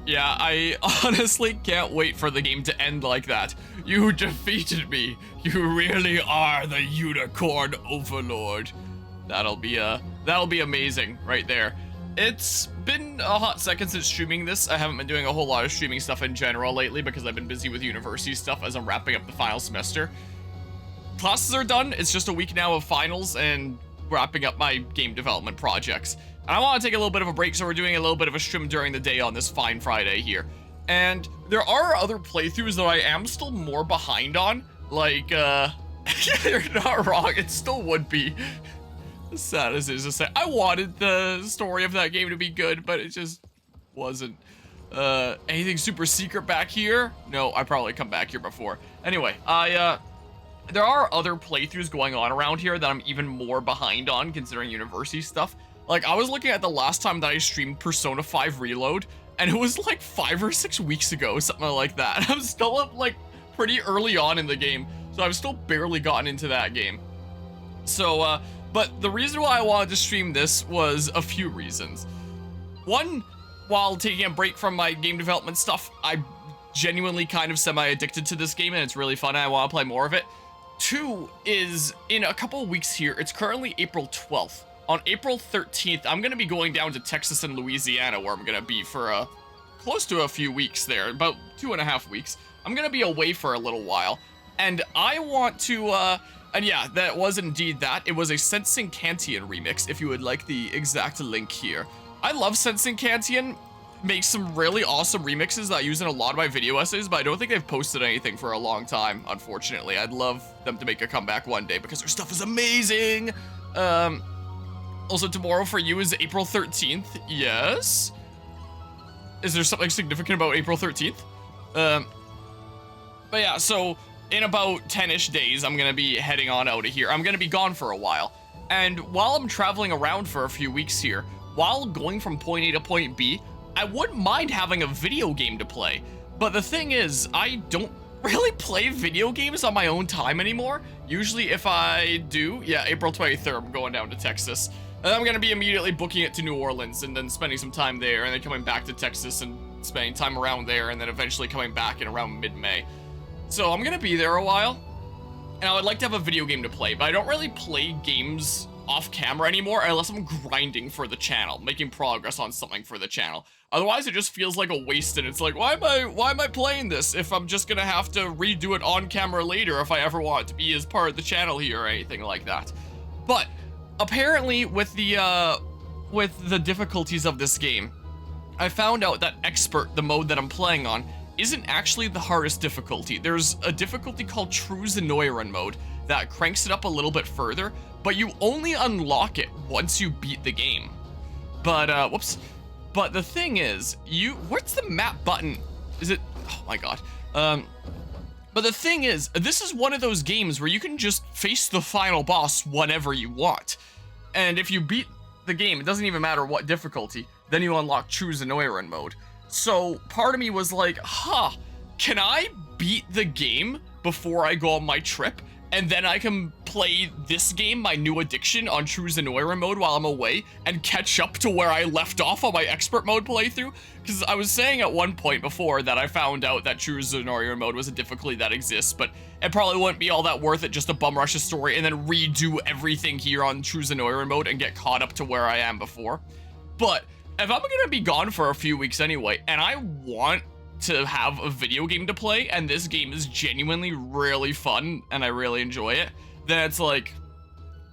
Yeah, I honestly can't wait for the game to end like that. You defeated me. You really are the unicorn overlord. That'll be amazing right there. It's been a hot second since streaming this. I haven't been doing a whole lot of streaming stuff in general lately because I've been busy with university stuff as I'm wrapping up the final semester. Classes are done. It's just a week now of finals and wrapping up my game development projects. And I want to take a little bit of a break, so we're doing a little bit of a stream during the day on this fine Friday here. And there are other playthroughs that I am still more behind on. Like, you're not wrong, it still would be. As sad as it is to say, I wanted the story of that game to be good, but it just wasn't. Anything super secret back here? No, I probably come back here before. Anyway, there are other playthroughs going on around here that I'm even more behind on, considering university stuff. Like, I was looking at the last time that I streamed Persona 5 Reload, and it was like 5 or 6 weeks ago, something like that. I'm still up, like, pretty early on in the game, so I've still barely gotten into that game. So, but the reason why I wanted to stream this was a few reasons. One, while taking a break from my game development stuff, I'm genuinely kind of semi-addicted to this game, and it's really fun, and I want to play more of it. Two is, in a couple of weeks here, it's currently April 12th. On April 13th, I'm going to be going down to Texas and Louisiana, where I'm going to be for close to a few weeks there, about 2.5 weeks. I'm going to be away for a little while, and I want to, and yeah, that was indeed that. It was a Sensing Cantian remix, if you would like the exact link here. I love Sensing Cantian, makes some really awesome remixes that I use in a lot of my video essays, but I don't think they've posted anything for a long time, unfortunately. I'd love them to make a comeback one day, because their stuff is amazing! Also, tomorrow for you is April 13th. Yes? Is there something significant about April 13th? But yeah, so in about 10-ish days, I'm gonna be heading on out of here. I'm gonna be gone for a while. And while I'm traveling around for a few weeks here, while going from point A to point B, I wouldn't mind having a video game to play. But the thing is, I don't really play video games on my own time anymore. Usually if I do, yeah, April 23rd, I'm going down to Texas. And I'm going to be immediately booking it to New Orleans and then spending some time there and then coming back to Texas and spending time around there and then eventually coming back in around mid-May. So I'm going to be there a while, and I would like to have a video game to play, but I don't really play games off camera anymore unless I'm grinding for the channel, making progress on something for the channel. Otherwise, it just feels like a waste, and it's like, why am I playing this if I'm just going to have to redo it on camera later if I ever want it to be as part of the channel here or anything like that. But apparently, with the difficulties of this game, I found out that Expert, the mode that I'm playing on, isn't actually the hardest difficulty. There's a difficulty called True Zenoiran mode that cranks it up a little bit further, but you only unlock it once you beat the game. But, whoops. But the thing is, where's the map button? Is it, oh my god. But the thing is, this is one of those games where you can just face the final boss whenever you want. And if you beat the game, it doesn't even matter what difficulty, then you unlock True Zenoiran mode. So part of me was like, can I beat the game before I go on my trip? And then I can play this game, my new addiction, on True Zenoiran mode while I'm away and catch up to where I left off on my expert mode playthrough. Because I was saying at one point before that I found out that True Zenoiran mode was a difficulty that exists, but it probably wouldn't be all that worth it just to bum rush a story and then redo everything here on True Zenoiran mode and get caught up to where I am before. But if I'm gonna be gone for a few weeks anyway, and I want to have a video game to play, and this game is genuinely really fun, and I really enjoy it, then it's like,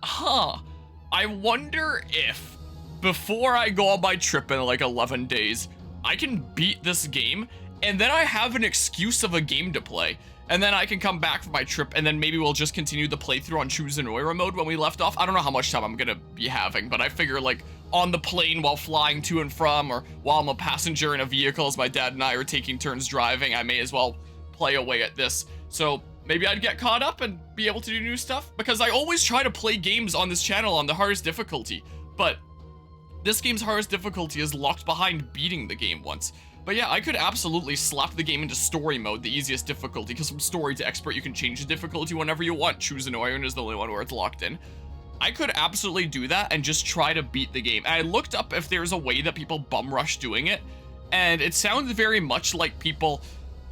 I wonder if, before I go on my trip in like 11 days, I can beat this game, and then I have an excuse of a game to play, and then I can come back from my trip, and then maybe we'll just continue the playthrough on True Zenoiran mode when we left off. I don't know how much time I'm gonna be having, but I figure like on the plane while flying to and from, or while I'm a passenger in a vehicle as my dad and I are taking turns driving, I may as well play away at this. So maybe I'd get caught up and be able to do new stuff, because I always try to play games on this channel on the hardest difficulty, but this game's hardest difficulty is locked behind beating the game once. But yeah, I could absolutely slap the game into story mode, the easiest difficulty, because from story to expert you can change the difficulty whenever you want. True Zenoiran is the only one where it's locked in. I could absolutely do that and just try to beat the game. And I looked up if there's a way that people bum rush doing it, And it sounds very much like people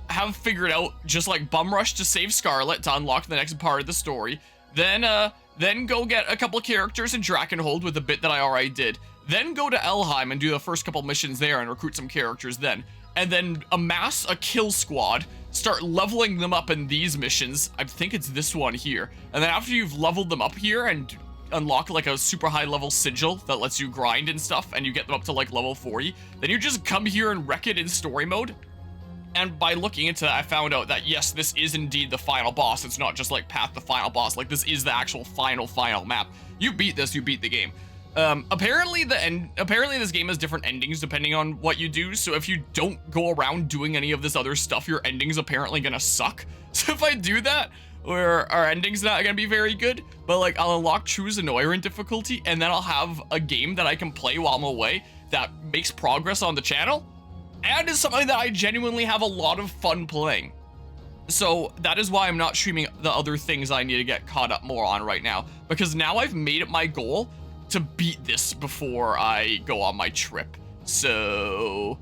have figured out just like bum rush to save Scarlet to unlock the next part of the story. Then go get a couple characters in Drakkenhold with the bit that I already did. Then go to Elheim and do the first couple missions there and recruit some characters then. And then amass a kill squad, start leveling them up in these missions. I think it's this one here. And then after you've leveled them up here and unlock like a super high level sigil that lets you grind and stuff, and you get them up to like level 40, then you just come here and wreck it in story mode. And by looking into that, I found out that yes, this is indeed the final boss. It's not just like path to final boss. Like this is the actual final map. You beat this, you beat the game. Apparently this game has different endings depending on what you do. So if you don't go around doing any of this other stuff, your ending's apparently gonna suck. So if I do that, where our ending's not gonna be very good, but like I'll unlock True Zenoir difficulty, and then I'll have a game that I can play while I'm away that makes progress on the channel, and is something that I genuinely have a lot of fun playing. So that is why I'm not streaming the other things I need to get caught up more on right now, because now I've made it my goal to beat this before I go on my trip. So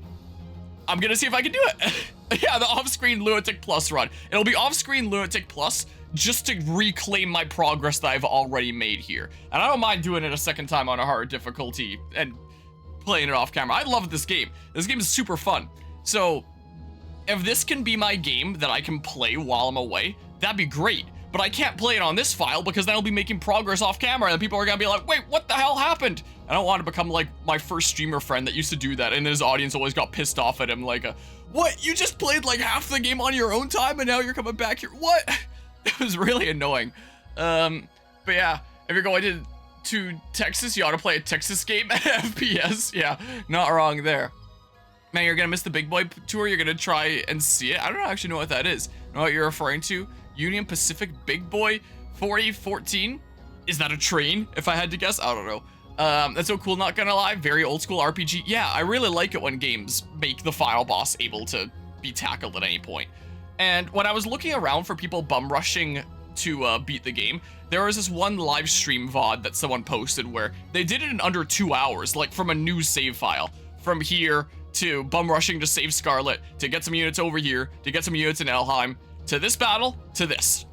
I'm gonna see if I can do it. Yeah, the off-screen Lunatic Plus run. It'll be off-screen Lunatic Plus just to reclaim my progress that I've already made here. And I don't mind doing it a second time on a hard difficulty and playing it off camera. I love this game. This game is super fun. So if this can be my game that I can play while I'm away, that'd be great. But I can't play it on this file because then I'll be making progress off camera and people are gonna be like, wait, what the hell happened? I don't want to become like my first streamer friend that used to do that and his audience always got pissed off at him like, what? You just played like half the game on your own time and now you're coming back here? What? It was really annoying. But yeah, if you're going to Texas, you ought to play a Texas game at FPS. Yeah, not wrong there. Man, you're gonna miss the Big Boy tour. You're gonna try and see it. I don't actually know what that is. I know what you're referring to. Union Pacific Big Boy 4014. Is that a train? If I had to guess, I don't know. That's so cool, not gonna lie. Very old school RPG. Yeah, I really like it when games make the final boss able to be tackled at any point. And when I was looking around for people bum rushing to beat the game, there was this one live stream VOD that someone posted where they did it in under 2 hours, like from a new save file. From here to bum rushing to save Scarlet, to get some units over here, to get some units in Elheim, to this battle, to this.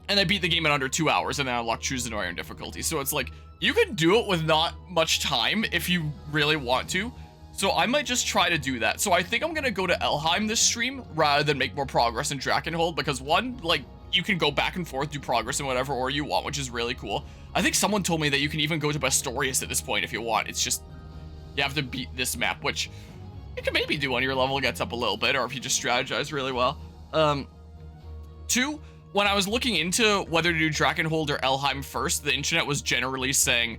And they beat the game in under 2 hours and then unlocked True Zenoir difficulty. So it's like, you can do it with not much time if you really want to. So I might just try to do that. So I think I'm gonna go to Elheim this stream rather than make more progress in Drakkenhold, because one, like, you can go back and forth, do progress in whatever order you want, which is really cool. I think someone told me that you can even go to Bastorius at this point if you want. It's just, you have to beat this map, which you can maybe do when your level gets up a little bit, or if you just strategize really well. Two, when I was looking into whether to do Drakkenhold or Elheim first, the internet was generally saying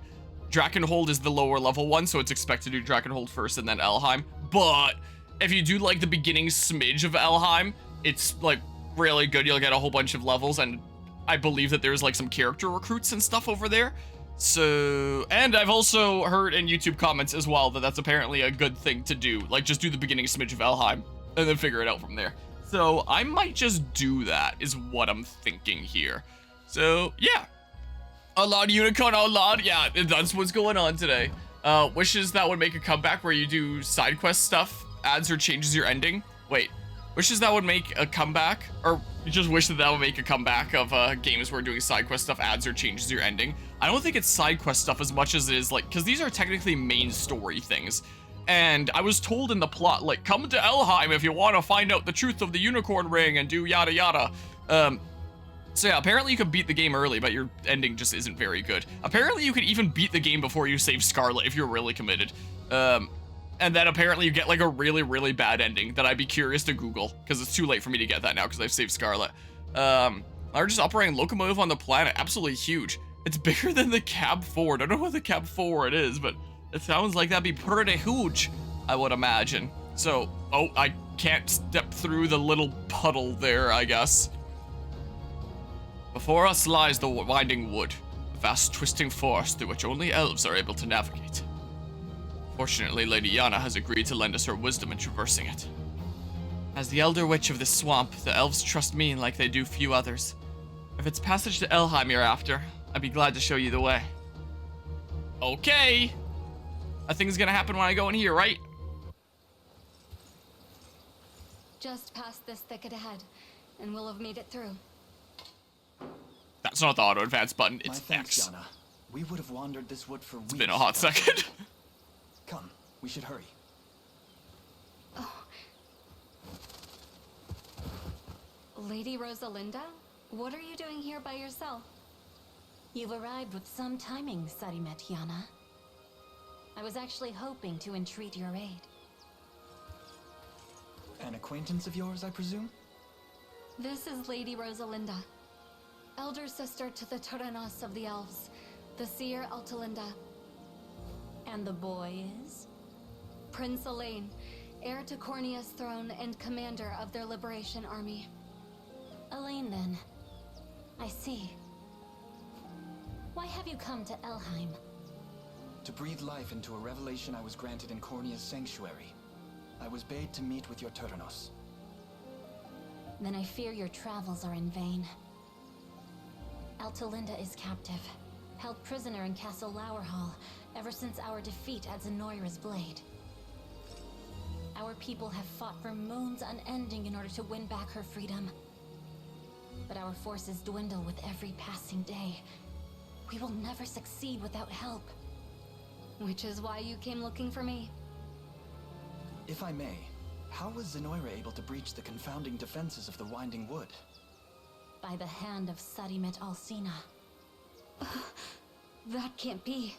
Drakkenhold is the lower level one, so it's expected to do Drakkenhold first and then Elheim. But if you do like the beginning smidge of Elheim, it's like really good. You'll get a whole bunch of levels, and I believe that there's like some character recruits and stuff over there. So, and I've also heard in YouTube comments as well that that's apparently a good thing to do. Like, just do the beginning smidge of Elheim and then figure it out from there. So I might just do that, is what I'm thinking here. So yeah, a lot of Unicorn, a lot. Yeah, that's what's going on today. Wishes that would make a comeback where you do side quest stuff, adds or changes your ending. Wait, wishes that would make a comeback, or you just wish that that would make a comeback of games where doing side quest stuff adds or changes your ending. I don't think it's side quest stuff as much as it is like, because these are technically main story things. And I was told in the plot, like, come to Elheim if you want to find out the truth of the unicorn ring and do yada yada. So yeah, apparently you can beat the game early, but your ending just isn't very good. Apparently you can even beat the game before you save Scarlet if you're really committed. And then apparently you get like a really, really bad ending that I'd be curious to Google, because it's too late for me to get that now because I've saved Scarlet. Largest operating locomotive on the planet, absolutely huge. It's bigger than the Cab Forward. I don't know what the Cab Forward is, but it sounds like that'd be pretty huge, I would imagine. So, oh, I can't step through the little puddle there, I guess. Before us lies the winding wood, a vast twisting forest through which only elves are able to navigate. Fortunately, Lady Yana has agreed to lend us her wisdom in traversing it. As the elder witch of this swamp, the elves trust me like they do few others. If it's passage to Elheim you're after, I'd be glad to show you the way. Okay. I think it's gonna happen when I go in here, right? Just past this thicket ahead, and we'll have made it through. That's not the auto advance button, it's thanks, X. Yana. We would have wandered this wood for weeks. It's been a hot second. Come, we should hurry. Oh. Lady Rosalinda? What are you doing here by yourself? You've arrived with some timing, Sarimet Yana. I was actually hoping to entreat your aid. An acquaintance of yours, I presume? This is Lady Rosalinda, elder sister to the Turanos of the Elves, the seer Altalinda. And the boy is? Prince Elaine, heir to Cornea's throne and commander of their liberation army. Elaine, then. I see. Why have you come to Elheim? To breathe life into a revelation I was granted in Cornea's sanctuary. I was bade to meet with your Turanos. Then I fear your travels are in vain. Altalinda is captive, held prisoner in Castle Lowerhall ever since our defeat at Zenoira's blade. Our people have fought for moons unending in order to win back her freedom. But our forces dwindle with every passing day. We will never succeed without help. Which is why you came looking for me. If I may, how was Zenoira able to breach the confounding defenses of the Winding Wood? By the hand of Sarimet Alcina. That can't be.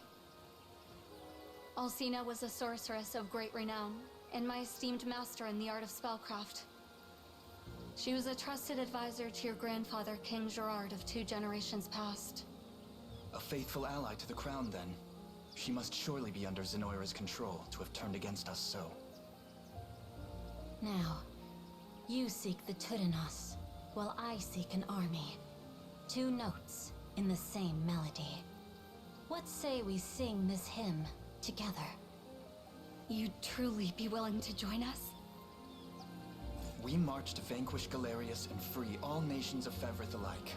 Alcina was a sorceress of great renown, and my esteemed master in the art of spellcraft. She was a trusted advisor to your grandfather, King Gerard, of 2 generations past. A faithful ally to the crown, then. She must surely be under Zenoira's control to have turned against us so. Now, you seek the Turanos, while I seek an army. 2 notes in the same melody. What say we sing this hymn together? You'd truly be willing to join us? We march to vanquish Galerius and free all nations of Fevrith alike.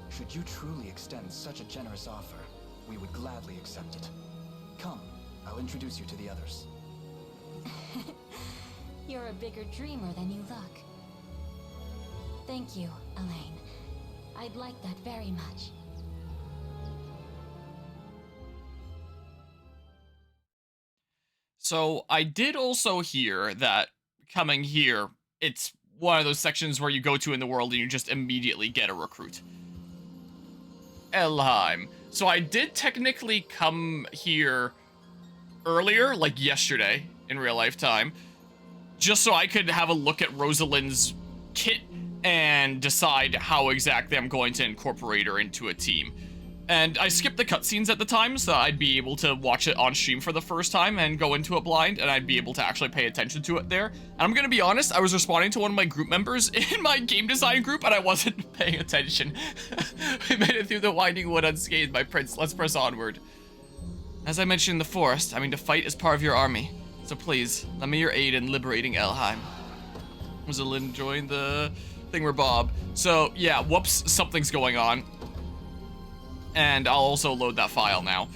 Should you truly extend such a generous offer, we would gladly accept it. Come, I'll introduce you to the others. You're a bigger dreamer than you look. Thank you, Elaine. I'd like that very much. So I did also hear that coming here, it's one of those sections where you go to in the world and you just immediately get a recruit. Elheim. So I did technically come here earlier, like yesterday, in real life time, just so I could have a look at Rosalind's kit and decide how exactly I'm going to incorporate her into a team. And I skipped the cutscenes at the time, so I'd be able to watch it on stream for the first time and go into it blind, and I'd be able to actually pay attention to it there. And I'm gonna be honest, I was responding to one of my group members in my game design group, and I wasn't paying attention. We made it through the Winding Wood unscathed, my prince. Let's press onward. As I mentioned in the forest, I mean to fight as part of your army. So please, lend me your aid in liberating Elheim. Rosalind joined the thingamabob. So yeah, whoops, something's going on. And I'll also load that file now.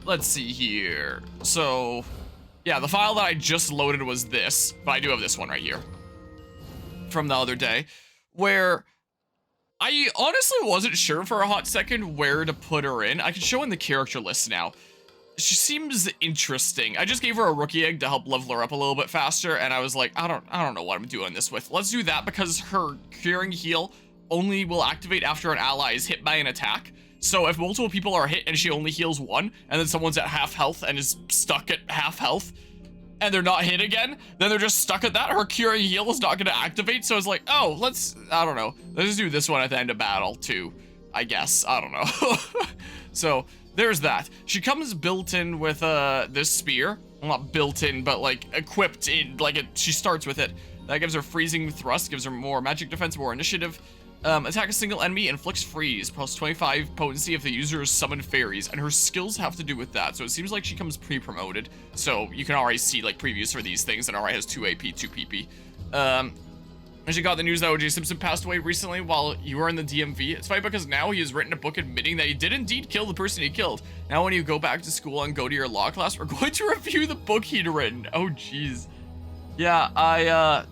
Let's see here. So, yeah, the file that I just loaded was this, but I do have this one right here from the other day, where I honestly wasn't sure for a hot second where to put her in. I can show in the character list now. She seems interesting. I just gave her a rookie egg to help level her up a little bit faster, and I was like, I don't know what I'm doing this with. Let's do that because her curing heal only will activate after an ally is hit by an attack. So if multiple people are hit and she only heals 1, and then someone's at half health and is stuck at half health, and they're not hit again, then they're just stuck at that, her curing heal is not going to activate. So it's like, oh, I don't know. Let's do this one at the end of battle too, I guess. I don't know. So there's that. She comes built in with this spear. Well, not built in, but like equipped in, like she starts with it. That gives her freezing thrust, gives her more magic defense, more initiative. Attack a single enemy, inflicts freeze, plus 25 potency if the user is summoned fairies, and her skills have to do with that, so it seems like she comes pre-promoted, so you can already see, like, previews for these things, and already has 2 AP, 2 PP. And she got the news that O.J. Simpson passed away recently while you were in the DMV. It's funny because now he has written a book admitting that he did indeed kill the person he killed. Now when you go back to school and go to your law class, we're going to review the book he'd written. Oh, jeez. Yeah,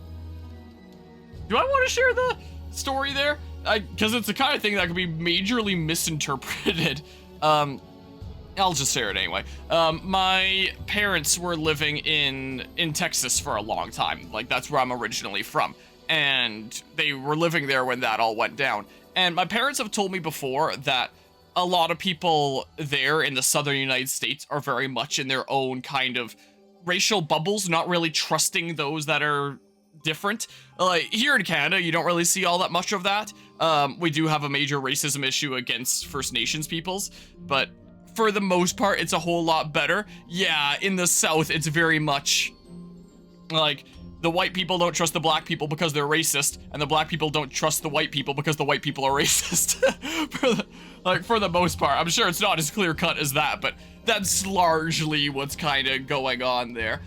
do I want to share the story there? Because it's the kind of thing that could be majorly misinterpreted. I'll just share it anyway. My parents were living in Texas for a long time. Like, that's where I'm originally from. And they were living there when that all went down. And my parents have told me before that a lot of people there in the southern United States are very much in their own kind of racial bubbles, not really trusting those that are different. Like, here in Canada, you don't really see all that much of that. We do have a major racism issue against First Nations peoples, but for the most part, it's a whole lot better. Yeah, in the South, it's very much like the white people don't trust the black people because they're racist, and the black people don't trust the white people because the white people are racist. for the most part. I'm sure it's not as clear cut as that, but that's largely what's kind of going on there.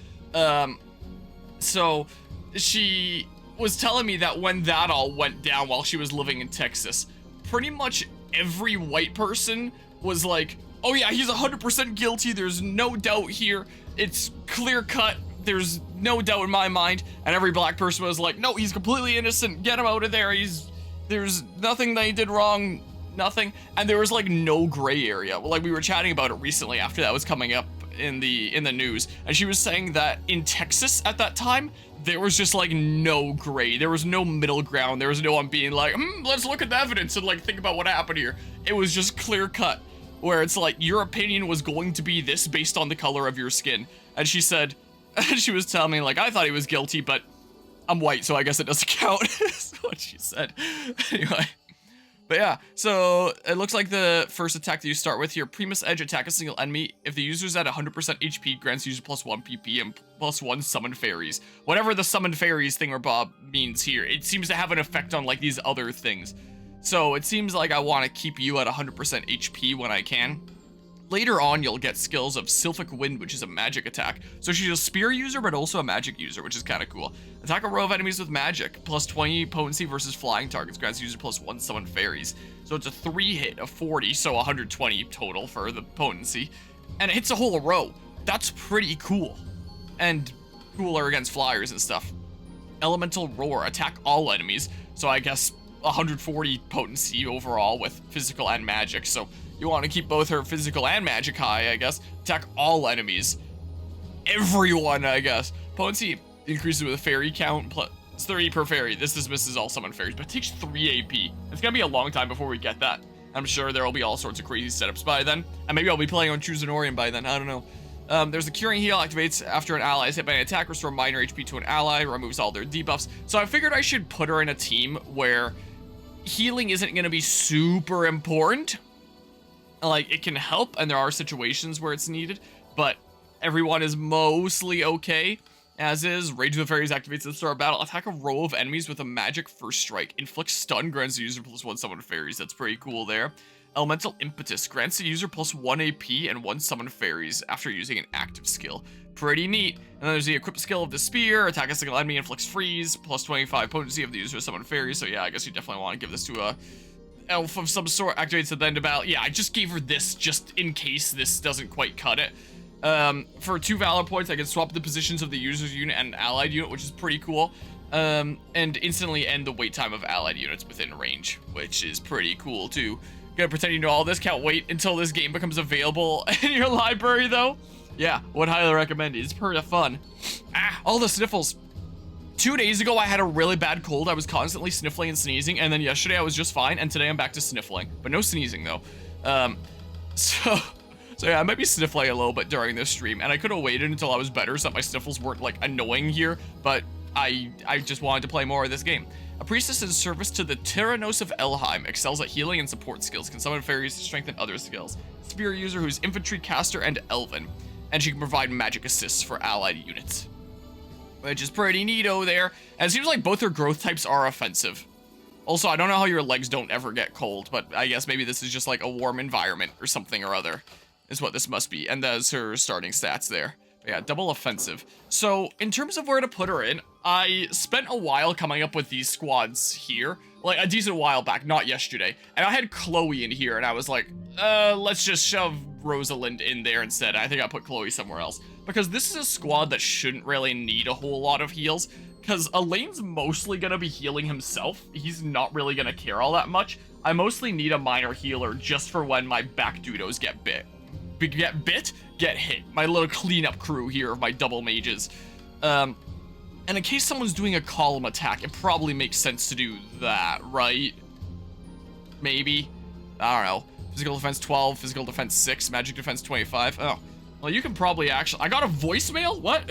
So she was telling me that when that all went down while she was living in Texas, pretty much every white person was like, oh yeah, he's 100% guilty, there's no doubt here, it's clear cut, there's no doubt in my mind. And every black person was like, no, he's completely innocent, get him out of there, there's nothing that he did wrong, nothing. And there was like no gray area. Like, we were chatting about it recently after that was coming up in the news, and she was saying that in Texas at that time, there was just like no gray, there was no middle ground, there was no one being like, let's look at the evidence and like think about what happened here. It was just clear cut, where it's like your opinion was going to be this based on the color of your skin. And she said, she was telling me like, I thought he was guilty, but I'm white, so I guess it doesn't count. That's what she said. Anyway. But yeah, so it looks like the first attack that you start with here, Primus Edge, attack a single enemy. If the user's at 100% HP, grants user +1 PP and +1 summon fairies. Whatever the summon fairies thing or Bob means here, it seems to have an effect on like these other things. So it seems like I want to keep you at 100% HP when I can. Later on, you'll get skills of Sylphic Wind, which is a magic attack. So she's a spear user, but also a magic user, which is kind of cool. Attack a row of enemies with magic, +20 potency versus flying targets, grants user +1 summon fairies. So it's a 3 hit of 40, so 120 total for the potency. And it hits a whole row. That's pretty cool. And cooler against flyers and stuff. Elemental Roar, attack all enemies. So I guess 140 potency overall with physical and magic. So you want to keep both her physical and magic high, I guess. Attack all enemies. Everyone, I guess. Potency increases with a fairy count, plus 30 per fairy. This dismisses all summon fairies, but it takes 3 AP. It's gonna be a long time before we get that. I'm sure there will be all sorts of crazy setups by then. And maybe I'll be playing on Truzinorian by then, I don't know. There's a Curing Heal, activates after an ally is hit by an attack, restore minor HP to an ally, removes all their debuffs. So I figured I should put her in a team where healing isn't gonna be super important. Like, it can help, and there are situations where it's needed, but everyone is mostly okay, as is. Rage of the Fairies activates at the start of battle. Attack a row of enemies with a magic first strike. Inflicts stun, grants the user +1 summon fairies. That's pretty cool there. Elemental Impetus grants the user +1 AP and 1 summon fairies after using an active skill. Pretty neat. And then there's the equipped skill of the spear. Attack a single enemy, inflicts freeze, +25 potency of the user summon fairies. So yeah, I guess you definitely want to give this to a elf of some sort. Activates at the end of battle. Yeah, I just gave her this just in case this doesn't quite cut it. For 2 valor points, I can swap the positions of the user's unit and allied unit, which is pretty cool. And instantly end the wait time of allied units within range, which is pretty cool too. Gonna pretend you know all this. Can't wait until this game becomes available in your library though. Yeah, would highly recommend it. It's pretty fun. All the sniffles. 2 days ago, I had a really bad cold. I was constantly sniffling and sneezing, and then yesterday I was just fine, and today I'm back to sniffling, but no sneezing though. So yeah, I might be sniffling a little bit during this stream, and I could have waited until I was better so that my sniffles weren't like annoying here, but I just wanted to play more of this game. A priestess in service to the Tyrannos of Elheim, excels at healing and support skills, can summon fairies to strengthen other skills. Spear user who's infantry, caster, and elven, and she can provide magic assists for allied units, which is pretty neato there. And it seems like both her growth types are offensive. Also, I don't know how your legs don't ever get cold, but I guess maybe this is just like a warm environment or something or other, is what this must be. And that's her starting stats there. But yeah, double offensive. So in terms of where to put her in, I spent a while coming up with these squads here, like a decent while back, not yesterday. And I had Chloe in here, and I was like, let's just shove Rosalind in there instead. I think I put Chloe somewhere else. because this is a squad that shouldn't really need a whole lot of heals, because Elaine's mostly going to be healing himself. He's not really going to care all that much. I mostly need a minor healer just for when my back dudos get bit. Get hit. My little cleanup crew here of my double mages. And in case someone's doing a column attack, it probably makes sense to do that, right? Maybe? I don't know. Physical defense 12, physical defense 6, magic defense 25. Oh, well, you can probably actually... I got a voicemail? What?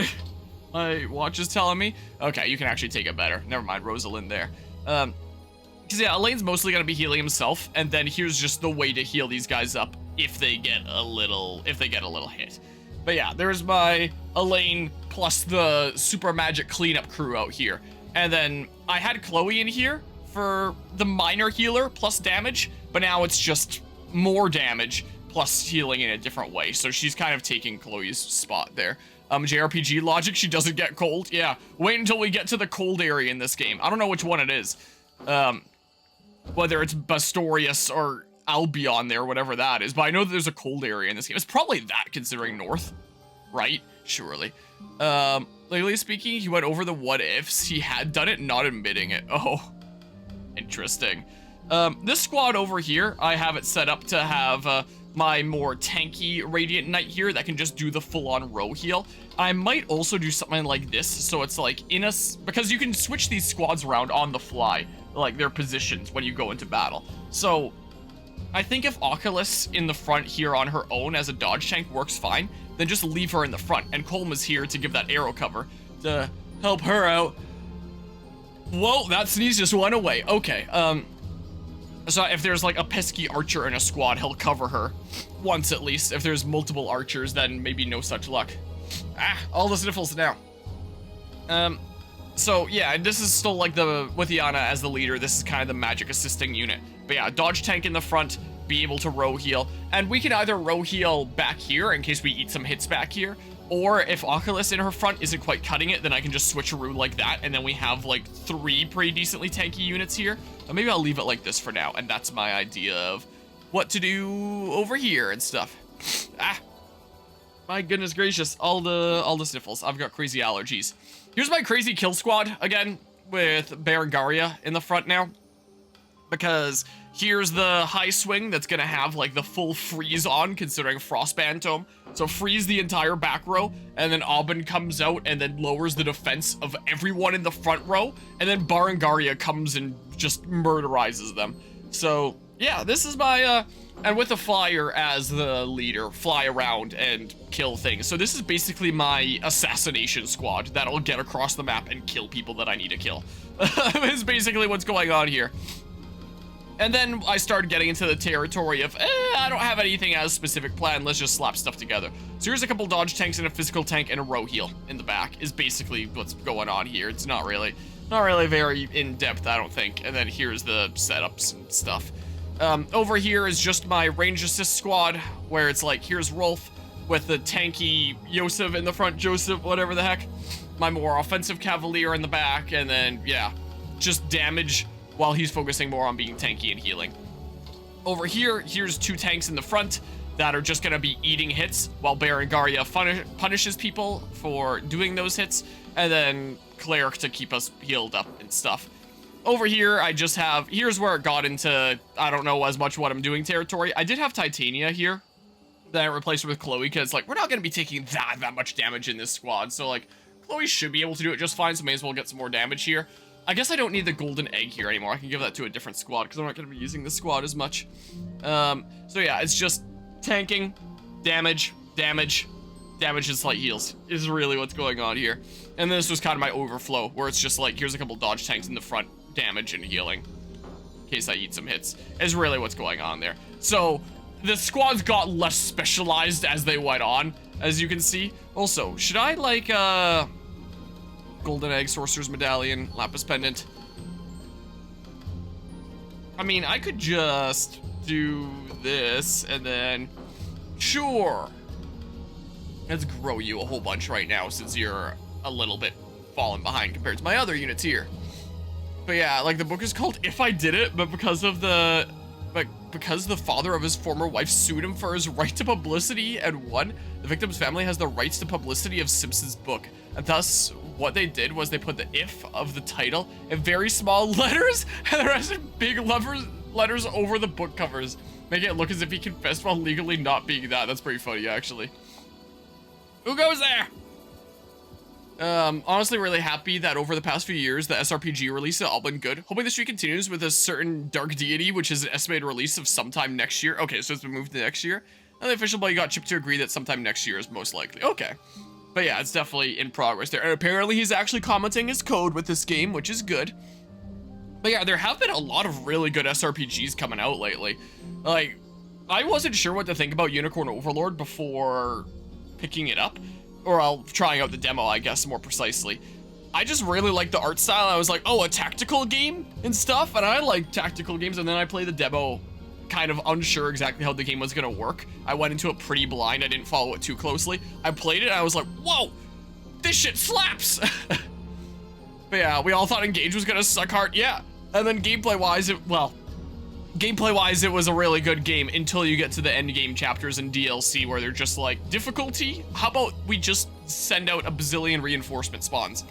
My watch is telling me? Okay, you can actually take it better. Never mind, Rosalind there. Because yeah, Elaine's mostly going to be healing himself, and then here's just the way to heal these guys up if they get a little hit. But yeah, there's my Elaine plus the super magic cleanup crew out here. And then I had Chloe in here for the minor healer plus damage, but now it's just more damage plus healing in a different way. So she's kind of taking Chloe's spot there. JRPG logic, she doesn't get cold. Yeah, wait until we get to the cold area in this game. I don't know which one it is. Whether it's Bastorius or Albion there, whatever that is, but I know that there's a cold area in this game. It's probably that, considering North, right? Surely. Legally speaking, he went over the what ifs. He had done it, not admitting it. Oh, interesting. This squad over here, I have it set up to have my more tanky Radiant Knight here that can just do the full-on row heal. I might also do something like this, so it's like because you can switch these squads around on the fly, like their positions when you go into battle. So I think if Oculus in the front here on her own as a dodge tank works fine, then just leave her in the front, and Colma's here to give that arrow cover to help her out. Whoa, that sneeze just went away. Okay, so if there's like a pesky archer in a squad, he'll cover her once at least. If there's multiple archers, then maybe no such luck. Ah, all the sniffles now. So yeah, this is still like with Yana as the leader, this is kind of the magic assisting unit. But yeah, dodge tank in the front, be able to row heal. And we can either row heal back here in case we eat some hits back here, or if Oculus in her front isn't quite cutting it, then I can just switcheroo like that, and then we have like 3 pretty decently tanky units here. Or maybe I'll leave it like this for now, and that's my idea of what to do over here and stuff. Ah, my goodness gracious, all the sniffles. I've got crazy allergies. Here's my crazy kill squad again with Berengaria in the front now, because here's the high swing that's gonna have like the full freeze on considering Frostband Tome. So freeze the entire back row, and then Aubin comes out and then lowers the defense of everyone in the front row, and then Berengaria comes and just murderizes them. So yeah, this is my and with the flyer as the leader, fly around and kill things. So this is basically my assassination squad that'll get across the map and kill people that I need to kill. Is basically what's going on here. And then I started getting into the territory of, I don't have anything as specific planned, let's just slap stuff together. So here's a couple dodge tanks and a physical tank and a row heal in the back is basically what's going on here. It's not really very in-depth, I don't think. And then here's the setups and stuff. Over here is just my range assist squad, where it's like, here's Rolf with the tanky Yosef in the front, Joseph, whatever the heck. My more offensive Cavalier in the back, and then, yeah, just damage while he's focusing more on being tanky and healing. Over here, here's 2 tanks in the front that are just gonna be eating hits while Berengaria punishes people for doing those hits, and then Cleric to keep us healed up and stuff. Over here, I just have, here's where it got into, I don't know as much what I'm doing territory. I did have Titania here that I replaced with Chloe, because like, we're not gonna be taking that much damage in this squad, so like, Chloe should be able to do it just fine, so may as well get some more damage here. I guess I don't need the golden egg here anymore. I can give that to a different squad because I'm not going to be using this squad as much. So yeah, it's just tanking, damage, and slight heals is really what's going on here. And this was kind of my overflow, where it's just like, here's a couple dodge tanks in the front, damage and healing, in case I eat some hits, is really what's going on there. So the squads got less specialized as they went on, as you can see. Also, should I like, Golden Egg, Sorcerer's Medallion, Lapis Pendant. I mean, I could just do this and then, sure. Let's grow you a whole bunch right now since you're a little bit falling behind compared to my other units here. But yeah, like the book is called If I Did It, but because of the but because the father of his former wife sued him for his right to publicity and won, the victim's family has the rights to publicity of Simpson's book. And thus, what they did was they put the "if" of the title in very small letters, and the rest in big letters over the book covers, making it look as if he confessed while legally not being that. That's pretty funny, actually. Who goes there? Honestly really happy that over the past few years, the SRPG releases have all been good. Hoping the streak continues with a certain Dark Deity, which is an estimated release of sometime next year. Okay, so it's been moved to next year. And the official body got chipped to agree that sometime next year is most likely. Okay. But yeah, it's definitely in progress there. And apparently he's actually commenting his code with this game, which is good. But yeah, there have been a lot of really good SRPGs coming out lately. Like, I wasn't sure what to think about Unicorn Overlord before picking it up. Or trying out the demo, I guess, more precisely. I just really like the art style. I was like, oh, a tactical game and stuff. And I like tactical games. And then I played the demo, kind of unsure exactly how the game was going to work. I went into it pretty blind. I didn't follow it too closely. I played it and I was like, whoa, this shit slaps. But yeah, we all thought Engage was going to suck hard. Yeah. And then gameplay-wise, gameplay-wise, it was a really good game until you get to the end game chapters and DLC where they're just like, difficulty? How about we just send out a bazillion reinforcement spawns?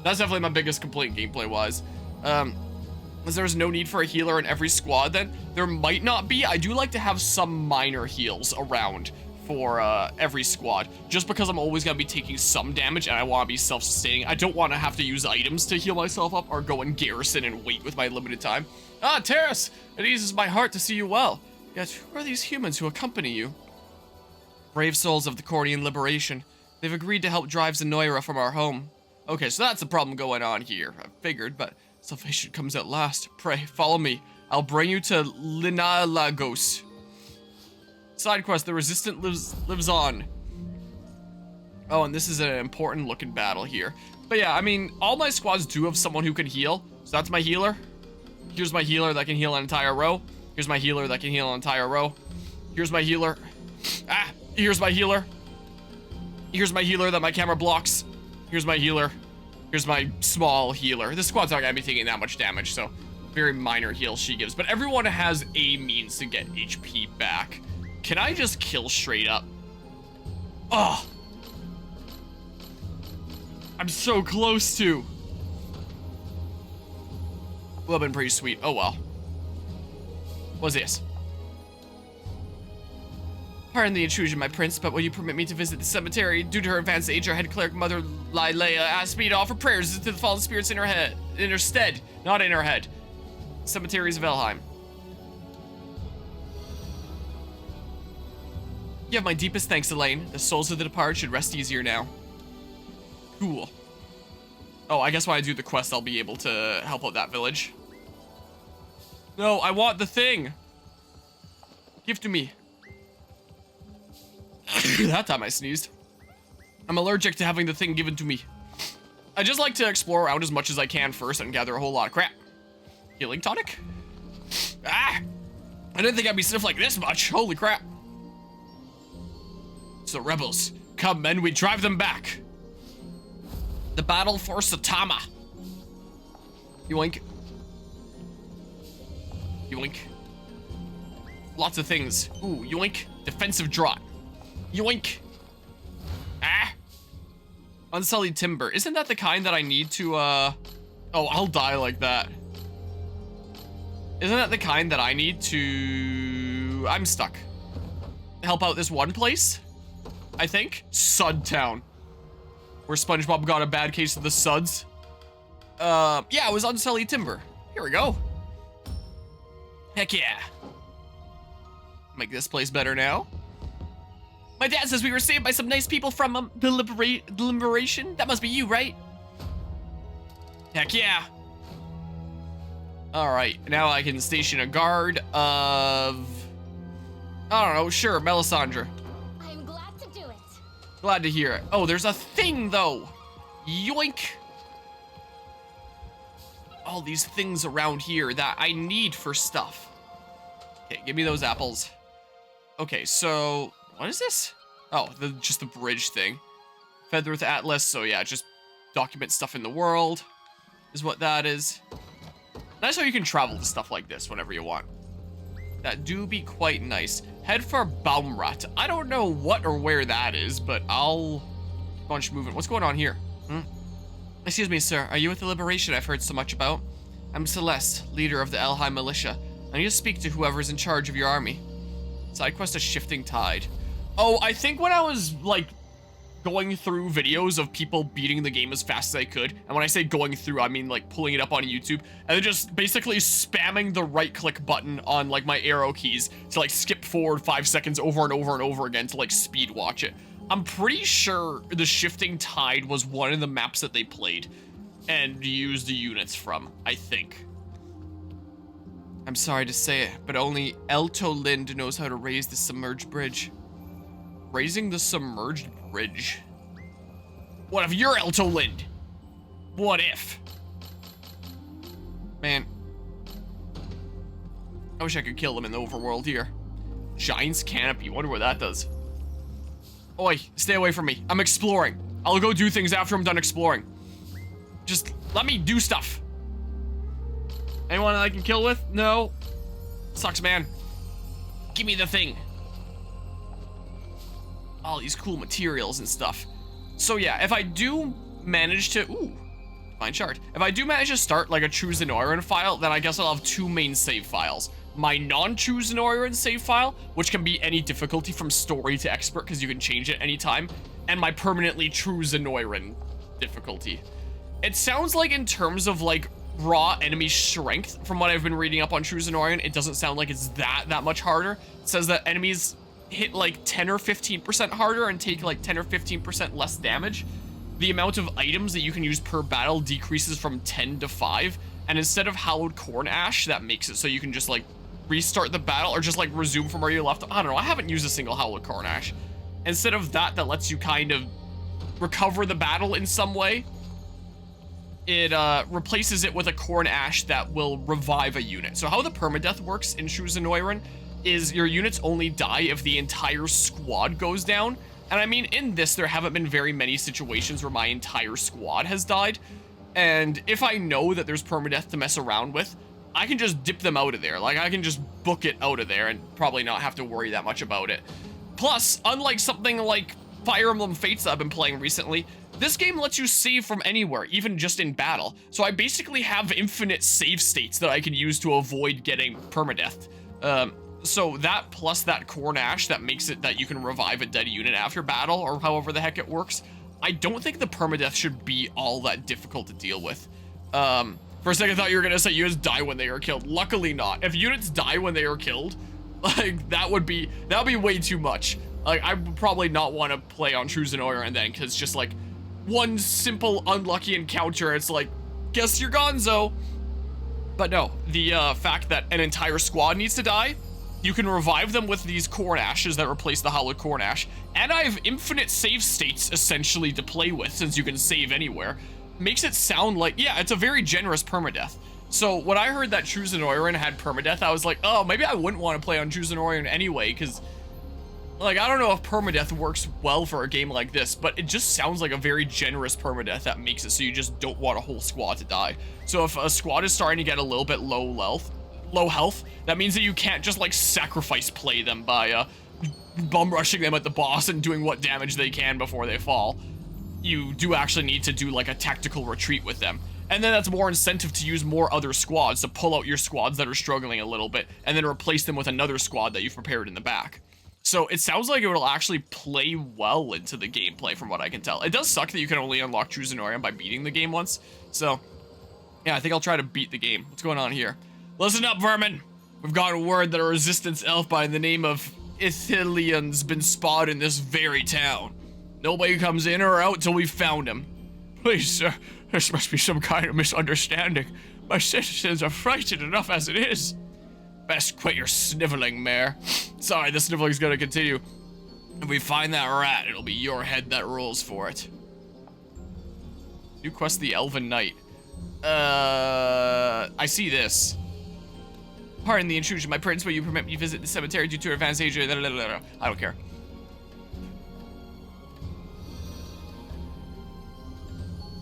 That's definitely my biggest complaint gameplay-wise. As there's no need for a healer in every squad then. There might not be. I do like to have some minor heals around for every squad, just because I'm always going to be taking some damage and I want to be self-sustaining. I don't want to have to use items to heal myself up or go in garrison and wait with my limited time. Ah, Terrace, it eases my heart to see you well. Yet, who are these humans who accompany you? Brave souls of the Cordian Liberation. They've agreed to help drive Zenoira from our home. Okay, so that's the problem going on here. I figured, but salvation comes at last. Pray, follow me. I'll bring you to Linalagos. Side quest, the Resistant lives on. Oh, and this is an important looking battle here. But yeah, I mean, all my squads do have someone who can heal. So that's my healer. Here's my healer that can heal an entire row. Here's my healer that can heal an entire row. Here's my healer. Ah, here's my healer. Here's my healer that my camera blocks. Here's my healer. Here's my small healer. This squad's not gonna be taking that much damage, so very minor heal she gives. But everyone has a means to get HP back. Can I just kill straight up? Oh! I'm so close to. Would have been pretty sweet. Oh well. What's this? Pardon the intrusion, my prince, but will you permit me to visit the cemetery? Due to her advanced age, our head cleric, Mother Lilea, asked me to offer prayers to the fallen spirits in her stead, not in her head. Cemeteries of Elheim. You have my deepest thanks, Elaine. The souls of the departed should rest easier now. Cool. Oh, I guess when I do the quest, I'll be able to help out that village. No, I want the thing. Give to me. That time I sneezed. I'm allergic to having the thing given to me. I just like to explore around as much as I can first and gather a whole lot of crap. Healing tonic? Ah! I didn't think I'd be stiff like this much. Holy crap. It's the rebels. Come, men, we drive them back. The battle for Satama. Yoink. Yoink. Lots of things. Ooh, yoink. Defensive draught. Yoink. Ah. Unsullied timber. Isn't that the kind that I need to, Oh, I'll die like that. Isn't that the kind that I need to... I'm stuck. Help out this one place? I think? Sudtown. Where SpongeBob got a bad case of the suds. Yeah, it was Unsullied timber. Here we go. Heck yeah. Make this place better now. My dad says we were saved by some nice people from the Liberation. That must be you, right? Heck yeah. All right, now I can station a guard of... I don't know, sure, Melisandre. I'm glad to do it. Glad to hear it. Oh, there's a thing, though. Yoink. All these things around here that I need for stuff. Okay, give me those apples. Okay, so... What is this? Oh, just the bridge thing. Feather with Atlus, so yeah, just document stuff in the world is what that is. Nice how you can travel to stuff like this whenever you want. That do be quite nice. Head for Baumrat. I don't know what or where that is, but I'll keep on moving. What's going on here? Excuse me, sir. Are you with the Liberation I've heard so much about? I'm Celeste, leader of the Elheim militia. I need to speak to whoever's in charge of your army. Side quest: A Shifting Tide. Oh, I think when I was, like, going through videos of people beating the game as fast as I could, and when I say going through, I mean, like, pulling it up on YouTube, and then just basically spamming the right-click button on, like, my arrow keys to, like, skip forward 5 seconds over and over and over again to, like, speed watch it. I'm pretty sure the Shifting Tide was one of the maps that they played and used the units from, I think. I'm sorry to say it, but only Elto Lind knows how to raise the submerged bridge. Raising the submerged bridge? What if you're Elto Lind? What if? Man. I wish I could kill them in the overworld here. Giant's Canopy, wonder what that does. Oi, stay away from me. I'm exploring. I'll go do things after I'm done exploring. Just let me do stuff. Anyone I can kill with? No. Sucks, man. Give me the thing. All these cool materials and stuff. So yeah, if I do manage to... Ooh, fine chart. If I do manage to start like a True Zenoiran file, then I guess I'll have two main save files. My non-True Zenoiran save file, which can be any difficulty from story to expert because you can change it anytime, and my permanently True Zenoiran difficulty. It sounds like in terms of like raw enemy strength, from what I've been reading up on True Zenoiran, it doesn't sound like it's that much harder. It says that enemies hit like 10 or 15% harder and take like 10 or 15% less damage. The amount of items that you can use per battle decreases from 10 to 5, and instead of Hallowed Corn Ash, that makes it so you can just like restart the battle or just like resume from where you left. I don't know, I haven't used a single Hallowed Corn Ash. Instead of that lets you kind of recover the battle in some way. It replaces it with a Corn Ash that will revive a unit. So how the permadeath works in True Zenoiran is your units only die if the entire squad goes down. And I mean, in this, there haven't been very many situations where my entire squad has died. And if I know that there's permadeath to mess around with, I can just dip them out of there. Like, I can just book it out of there and probably not have to worry that much about it. Plus, unlike something like Fire Emblem Fates that I've been playing recently, this game lets you save from anywhere, even just in battle. So I basically have infinite save states that I can use to avoid getting permadeath. So that plus that Corn Ash that makes it that you can revive a dead unit after battle, or however the heck it works, I don't think the permadeath should be all that difficult to deal with. For a second I thought you were gonna say units die when they are killed. Luckily not. If units die when they are killed, like that would be way too much. Like I would probably not want to play on True Zenoiran then, because just like one simple unlucky encounter, it's like, guess you're gonzo. But no, the fact that an entire squad needs to die, you can revive them with these Corn Ashes that replace the Hallowed Corn Ash, and I have infinite save states essentially to play with since you can save anywhere, makes it sound like, yeah, it's a very generous permadeath. So when I heard that True Zenoiran had permadeath, I was like, oh, maybe I wouldn't want to play on True Zenoiran anyway, because like, I don't know if permadeath works well for a game like this, but it just sounds like a very generous permadeath that makes it so you just don't want a whole squad to die. So if a squad is starting to get a little bit low health, that means that you can't just like sacrifice play them by bum rushing them at the boss and doing what damage they can before they fall. You do actually need to do like a tactical retreat with them. And then that's more incentive to use more other squads to pull out your squads that are struggling a little bit and then replace them with another squad that you've prepared in the back. So it sounds like it will actually play well into the gameplay from what I can tell. It does suck that you can only unlock True Zenoiran by beating the game once. So yeah, I think I'll try to beat the game. What's going on here? Listen up, vermin! We've gotten word that a resistance elf by the name of Ithilion's been spotted in this very town. Nobody comes in or out till we've found him. Please, sir, this must be some kind of misunderstanding. My citizens are frightened enough as it is. Best quit your sniveling, Mayor. Sorry, the sniveling's gonna continue. If we find that rat, it'll be your head that rules for it. New quest, the Elven Knight. I see this. Pardon the intrusion, my prince, will you permit me to visit the cemetery due to advanced age? I don't care.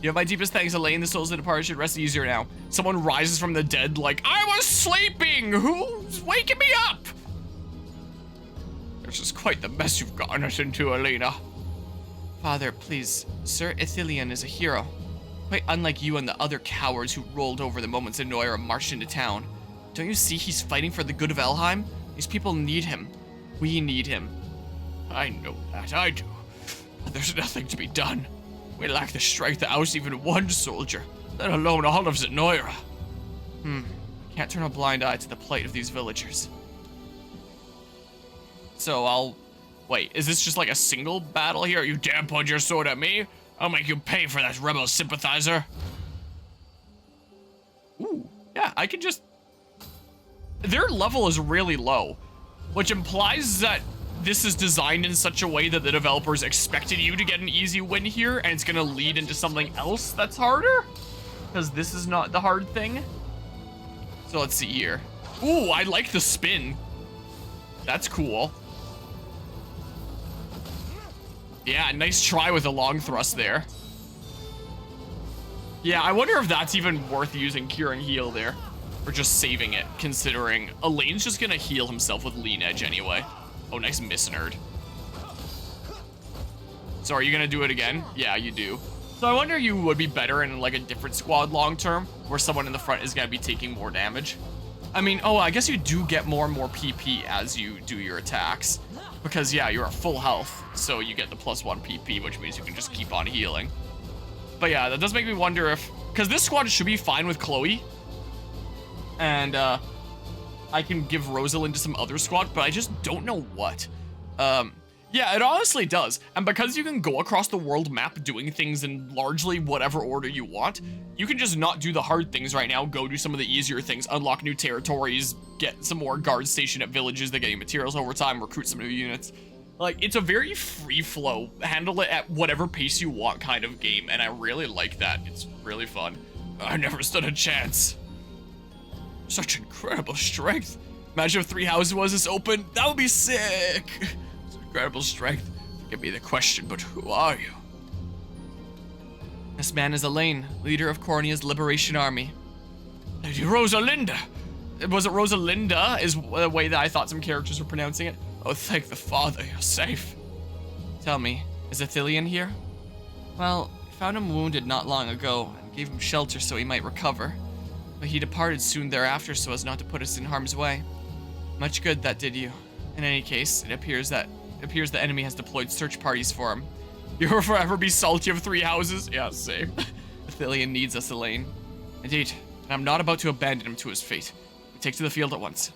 You have my deepest thanks, Elaine. The souls of the departed should rest easier now. Someone rises from the dead like, I was sleeping! Who's waking me up? This is quite the mess you've gotten us into, Elena. Father, please. Sir Ithilien is a hero. Quite unlike you and the other cowards who rolled over the moment Zenoira marched into town. Don't you see he's fighting for the good of Elheim? These people need him. We need him. I know that, I do. But there's nothing to be done. We lack the strength to oust even one soldier, let alone all of Zenoira. Can't turn a blind eye to the plight of these villagers. So wait, is this just like a single battle here? You dare point your sword at me? I'll make you pay for that, rebel sympathizer. Ooh, yeah, I can just... Their level is really low, which implies that this is designed in such a way that the developers expected you to get an easy win here, and it's gonna lead into something else that's harder? Because this is not the hard thing. So let's see here. Ooh, I like the spin. That's cool. Yeah, nice try with a long thrust there. Yeah, I wonder if that's even worth using Cure and Heal there. Or just saving it, considering Elaine's just gonna heal himself with Lean Edge anyway. Oh, nice miss, nerd. So are you gonna do it again? Yeah, you do. So I wonder you would be better in like a different squad long term, where someone in the front is gonna be taking more damage. I mean, oh, I guess you do get more and more PP as you do your attacks. Because yeah, you're at full health, so you get the +1 PP, which means you can just keep on healing. But yeah, that does make me wonder if, because this squad should be fine with Chloe. And I can give Rosalind to some other squad, but I just don't know what. Yeah, it honestly does. And because you can go across the world map doing things in largely whatever order you want, you can just not do the hard things right now, go do some of the easier things, unlock new territories, get some more guards stationed at villages that get you materials over time, recruit some new units. Like, it's a very free flow, handle it at whatever pace you want kind of game, and I really like that. It's really fun. I never stood a chance. Such incredible strength. Imagine if 3 houses was this open. That would be sick. Such incredible strength. Forgive me the question, but who are you? This man is Elaine, leader of Cornea's Liberation Army. Lady Rosalinda. Was it Rosalinda is the way that I thought some characters were pronouncing it? Oh, thank the Father, you're safe. Tell me, is Ithilien here? Well, we found him wounded not long ago and gave him shelter so he might recover. But he departed soon thereafter so as not to put us in harm's way. Much good that did you. In any case, it appears the enemy has deployed search parties for him. You will forever be salty of 3 houses? Yeah, same. Ithilien needs us, Elaine. Indeed, and I'm not about to abandon him to his fate. We take to the field at once.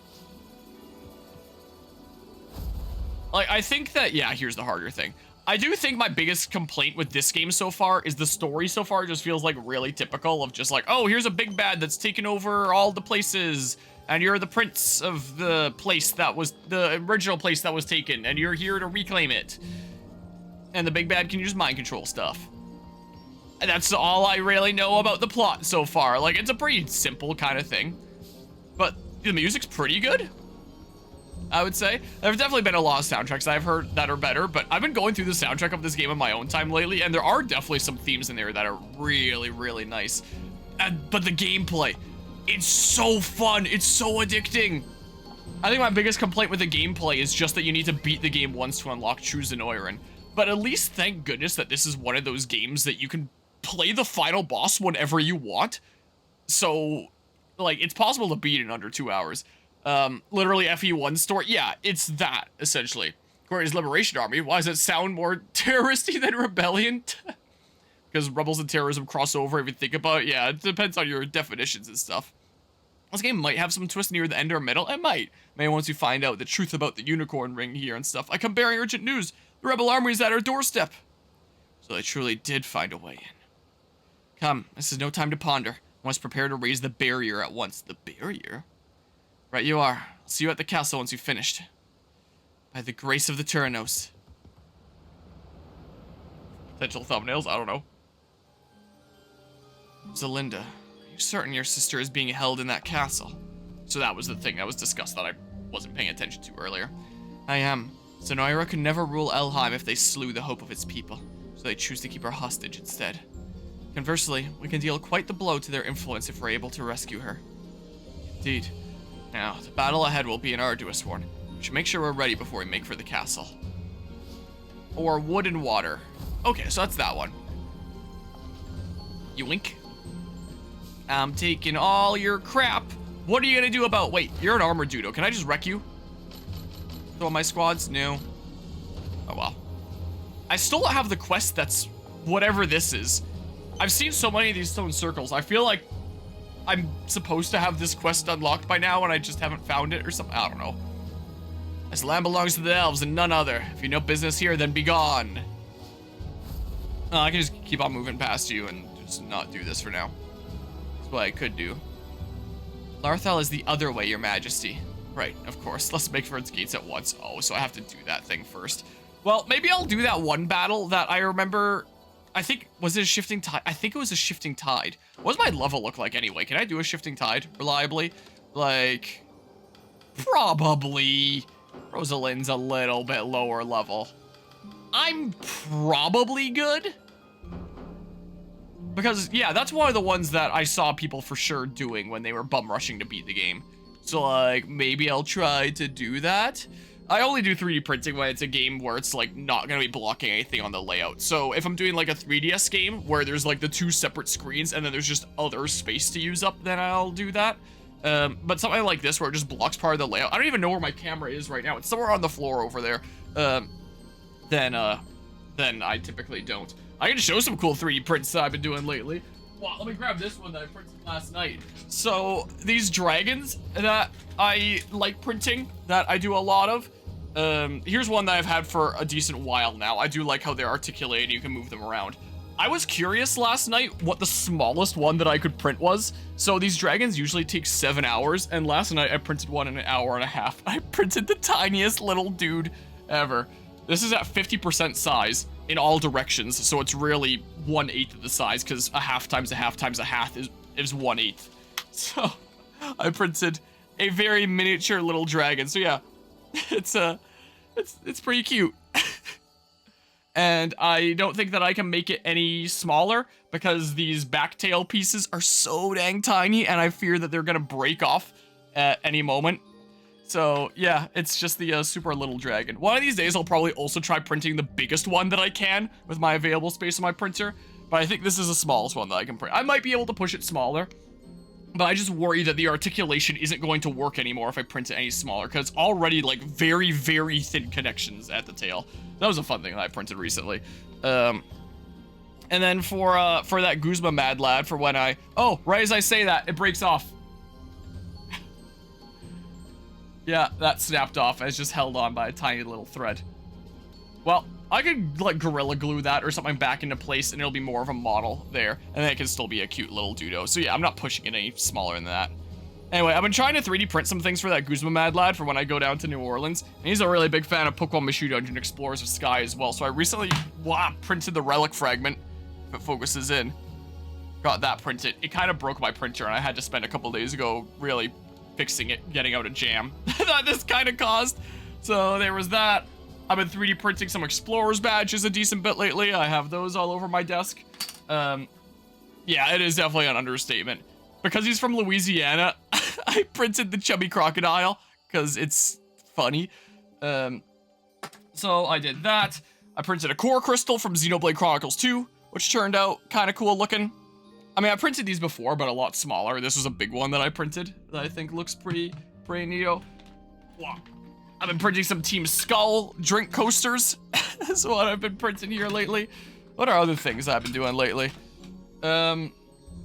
Like, I think that, yeah, here's the harder thing. I do think my biggest complaint with this game so far is the story so far just feels like really typical of just like, oh, here's a big bad that's taken over all the places, and you're the prince of the place that was, the original place that was taken, and you're here to reclaim it. And the big bad can use mind control stuff. And that's all I really know about the plot so far. Like, it's a pretty simple kind of thing. But the music's pretty good, I would say. There's definitely been a lot of soundtracks I've heard that are better, but I've been going through the soundtrack of this game in my own time lately, and there are definitely some themes in there that are really, really nice. But the gameplay, it's so fun. It's so addicting. I think my biggest complaint with the gameplay is just that you need to beat the game once to unlock True Zenoiran. But at least thank goodness that this is one of those games that you can play the final boss whenever you want. So, like, it's possible to beat in under 2 hours. Literally FE1 story. Yeah, it's that, essentially. Cornea's Liberation Army. Why does it sound more terroristy than rebellion? Because rebels and terrorism cross over if you think about it. Yeah, it depends on your definitions and stuff. This game might have some twist near the end or middle. It might. Maybe once you find out the truth about the unicorn ring here and stuff. I come bearing urgent news. The rebel army is at our doorstep. So they truly did find a way in. Come, this is no time to ponder. I must prepare to raise the barrier at once. The barrier? Right you are. I'll see you at the castle once you've finished. By the grace of the Tyrannos. Potential thumbnails? I don't know. Zelinda, are you certain your sister is being held in that castle? So that was the thing that was discussed that I wasn't paying attention to earlier. I am. Zenoira could never rule Elheim if they slew the hope of its people. So they choose to keep her hostage instead. Conversely, we can deal quite the blow to their influence if we're able to rescue her. Indeed. Now, the battle ahead will be an arduous one. We should make sure we're ready before we make for the castle. Or wood and water. Okay, so that's that one. Yoink. I'm taking all your crap. What are you gonna do about... Wait, you're an armored dudo. Can I just wreck you? Throw on my squads? No. Oh, well. I still don't have the quest that's whatever this is. I've seen so many of these stone circles. I feel like I'm supposed to have this quest unlocked by now and I just haven't found it or something. I don't know. This land belongs to the elves and none other. If you know business here, then be gone. I can just keep on moving past you and just not do this for now. That's what I could do. Larthal is the other way, your majesty. Right, of course. Let's make for its gates at once. Oh, so I have to do that thing first. Well, maybe I'll do that one battle that I remember. I think, was it a shifting tide? I think it was a shifting tide. What does my level look like anyway? Can I do a shifting tide reliably? Like, probably. Rosalind's a little bit lower level. I'm probably good. Because, yeah, that's one of the ones that I saw people for sure doing when they were bum rushing to beat the game. So, like, maybe I'll try to do that. I only do 3D printing when it's a game where it's, like, not going to be blocking anything on the layout. So, if I'm doing, like, a 3DS game where there's, like, the 2 separate screens and then there's just other space to use up, then I'll do that. But something like this where it just blocks part of the layout. I don't even know where my camera is right now. It's somewhere on the floor over there. Then I typically don't. I can show some cool 3D prints that I've been doing lately. Well, let me grab this one that I printed last night. So, these dragons that I like printing, that I do a lot of. Here's one that I've had for a decent while now. I do like how they're articulated, you can move them around. I was curious last night what the smallest one that I could print was. So these dragons usually take 7 hours, and last night I printed one in an hour and a half. I printed the tiniest little dude ever. This is at 50% size in all directions, so it's really 1/8 of the size, because a half times a half times a half is 1/8. So I printed a very miniature little dragon. So yeah, it's pretty cute. And I don't think that I can make it any smaller because these backtail pieces are so dang tiny and I fear that they're gonna break off at any moment. So yeah, it's just the super little dragon. One of these days I'll probably also try printing the biggest one that I can with my available space on my printer, but I think this is the smallest one that I can print. I might be able to push it smaller, but I just worry that the articulation isn't going to work anymore if I print it any smaller, because it's already like very, very thin connections at the tail. That was a fun thing that I printed recently. And then for that Guzma Mad Lad, for when oh, right as I say that, it breaks off. Yeah, that snapped off. It's just held on by a tiny little thread. Well, I could like Gorilla Glue that or something back into place and it'll be more of a model there. And then it can still be a cute little dudo. So yeah, I'm not pushing it any smaller than that. Anyway, I've been trying to 3D print some things for that Guzma Mad Lad for when I go down to New Orleans. And he's a really big fan of Pokemon Mashu Dungeon Explorers of Sky as well. So I recently printed the relic fragment, if it focuses in. Got that printed. It kind of broke my printer and I had to spend a couple days ago really fixing it, getting out a jam that this kind of caused. So there was that. I've been 3D printing some Explorers badges a decent bit lately. I have those all over my desk. Yeah, it is definitely an understatement. Because he's from Louisiana, I printed the Chubby Crocodile, because it's funny. So I did that. I printed a Core Crystal from Xenoblade Chronicles 2, which turned out kind of cool looking. I mean, I printed these before, but a lot smaller. This was a big one that I printed that I think looks pretty neato. Wow. I've been printing some Team Skull drink coasters. That's what I've been printing here lately. What are other things I've been doing lately? One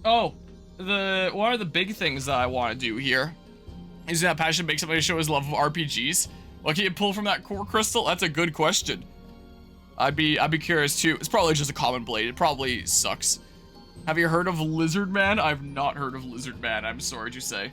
of the big things that I want to do here is that Passion make somebody show his love of RPGs. What can you pull from that Core Crystal? That's a good question. I'd be curious too. It's probably just a common blade. It probably sucks. Have you heard of Lizard Man? I've not heard of Lizard Man. I'm sorry to say.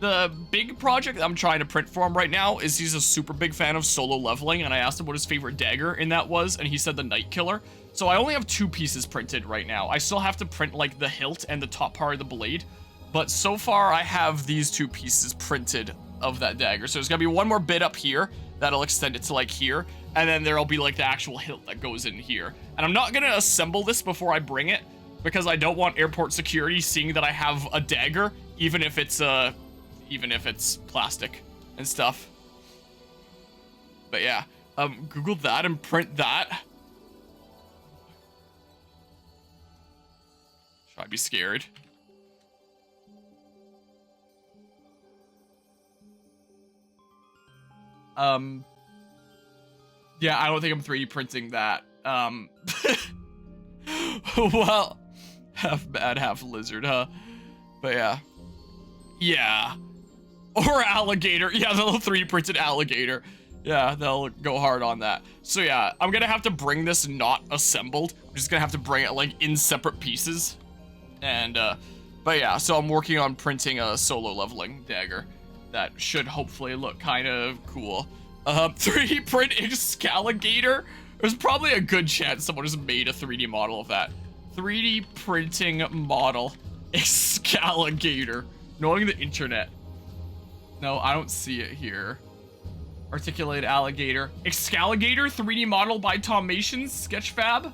The big project I'm trying to print for him right now is he's a super big fan of solo leveling, and I asked him what his favorite dagger in that was, and he said the Night Killer. So I only have 2 pieces printed right now. I still have to print like the hilt and the top part of the blade, but so far I have these 2 pieces printed of that dagger. So there's gonna be one more bit up here that'll extend it to like here, and then there'll be like the actual hilt that goes in here. And I'm not gonna assemble this before I bring it, because I don't want airport security seeing that I have a dagger, even if it's plastic and stuff. But yeah, Google that and print that. Should I be scared? Yeah, I don't think I'm 3D printing that. Well, half bad, half lizard, huh? But yeah. Yeah. Or alligator. Yeah, they'll 3D printed alligator. Yeah, they'll go hard on that. So yeah, I'm gonna have to bring this not assembled. I'm just gonna have to bring it like in separate pieces. And, but yeah, so I'm working on printing a solo leveling dagger. That should hopefully look kind of cool. 3D print Excaligator? There's probably a good chance someone just made a 3D model of that. 3D printing model Excaligator. Knowing the internet. No, I don't see it here. Articulated alligator. Excaligator 3D model by Tomations Sketchfab?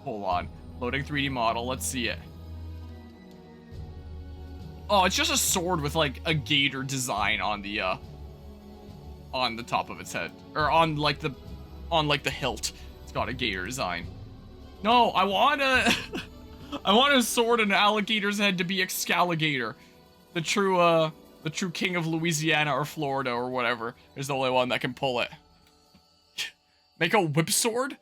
Hold on. Loading 3D model. Let's see it. Oh, it's just a sword with like a gator design on the top of its head, or on like the hilt. It's got a gator design. No, I want a I want a sword and an alligator's head to be Excaligator, the true king of Louisiana or Florida or whatever. Is the only one that can pull it. Make a whip sword?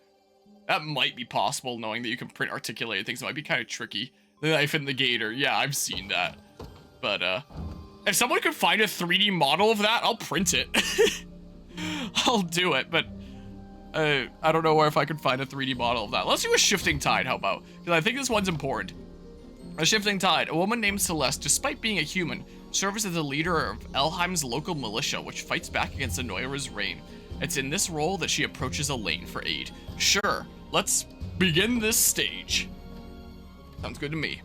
That might be possible, knowing that you can print articulated things. It might be kind of tricky. The knife and the gator. Yeah, I've seen that. But, if someone could find a 3D model of that, I'll print it. I'll do it, but, I don't know if I could find a 3D model of that. Let's do a Shifting Tide, how about? Because I think this one's important. A Shifting Tide. A woman named Celeste, despite being a human, serves as the leader of Elheim's local militia, which fights back against Anoira's reign. It's in this role that she approaches Elaine for aid. Sure, let's begin this stage. Sounds good to me.